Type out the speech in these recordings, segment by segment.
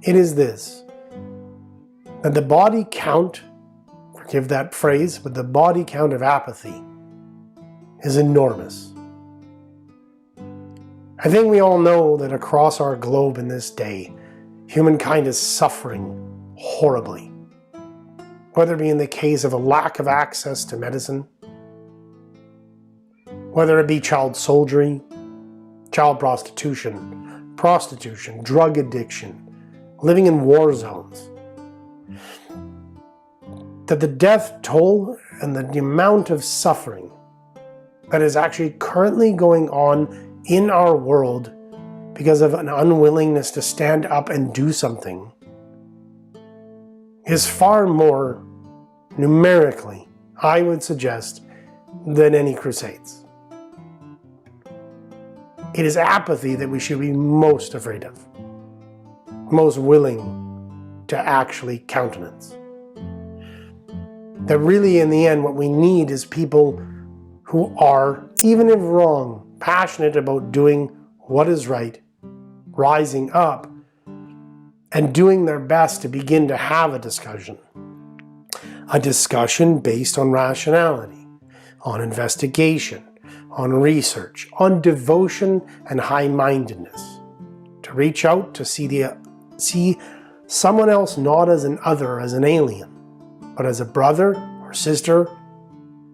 It is this, that the body count, forgive that phrase, but the body count of apathy is enormous. I think we all know that across our globe in this day, humankind is suffering horribly. Whether it be in the case of a lack of access to medicine, whether it be child soldiery, child prostitution, drug addiction, living in war zones, that the death toll and the amount of suffering that is actually currently going on in our world because of an unwillingness to stand up and do something is far more numerically, I would suggest, than any crusades. It is apathy that we should be most afraid of, most willing to actually countenance. That really in the end what we need is people who are, even if wrong, passionate about doing what is right, rising up, and doing their best to begin to have a discussion. A discussion based on rationality, on investigation, on research, on devotion and high-mindedness. To reach out to see someone else not as an other, as an alien, but as a brother or sister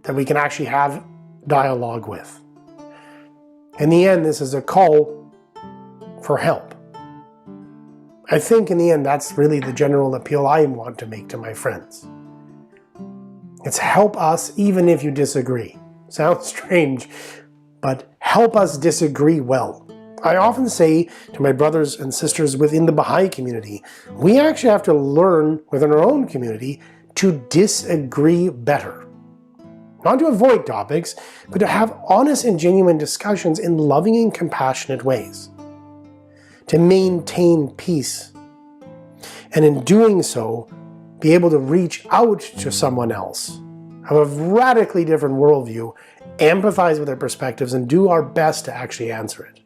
that we can actually have dialogue with. In the end, this is a call for help. I think in the end, that's really the general appeal I want to make to my friends. It's help us even if you disagree. Sounds strange, but help us disagree well. I often say to my brothers and sisters within the Baha'i community, we actually have to learn within our own community to disagree better. Not to avoid topics, but to have honest and genuine discussions in loving and compassionate ways. To maintain peace. And in doing so, be able to reach out to someone else, have a radically different worldview, empathize with their perspectives, and do our best to actually answer it.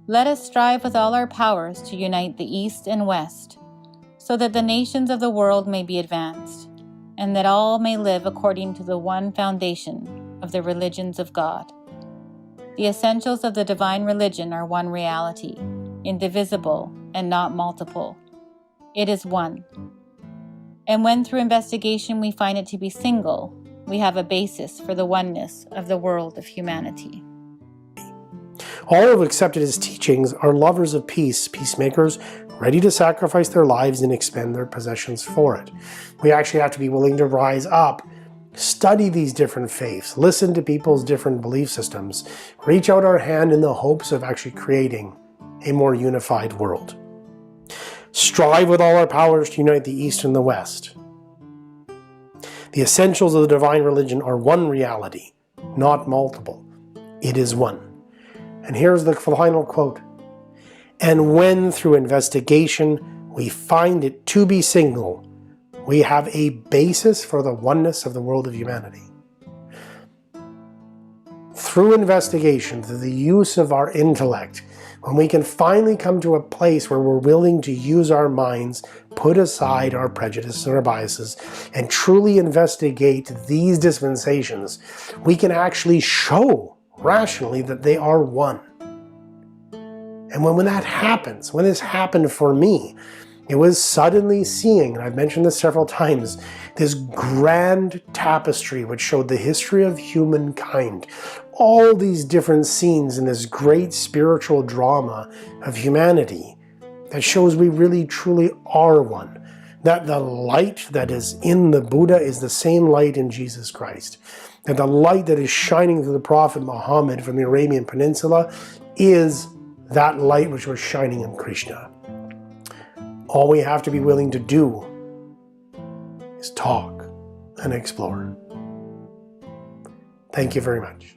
Let us strive with all our powers to unite the East and West, so that the nations of the world may be advanced, and that all may live according to the one foundation of the religions of God. The essentials of the divine religion are one reality, indivisible and not multiple. It is one. And when through investigation we find it to be single, we have a basis for the oneness of the world of humanity. All who have accepted his teachings are lovers of peace, peacemakers, ready to sacrifice their lives and expend their possessions for it. We actually have to be willing to rise up, study these different faiths, listen to people's different belief systems, reach out our hand in the hopes of actually creating a more unified world. Strive with all our powers to unite the East and the West. The essentials of the divine religion are one reality, not multiple. It is one. And here's the final quote. And when through investigation we find it to be single, we have a basis for the oneness of the world of humanity. Through investigation, through the use of our intellect, when we can finally come to a place where we're willing to use our minds, put aside our prejudices and our biases, and truly investigate these dispensations, we can actually show rationally that they are one. And when that happens, when this happened for me, it was suddenly seeing, and I've mentioned this several times, this grand tapestry which showed the history of humankind. All these different scenes in this great spiritual drama of humanity that shows we really truly are one. That the light that is in the Buddha is the same light in Jesus Christ. That the light that is shining through the Prophet Muhammad from the Arabian Peninsula is that light which was shining in Krishna. All we have to be willing to do is talk and explore. Thank you very much.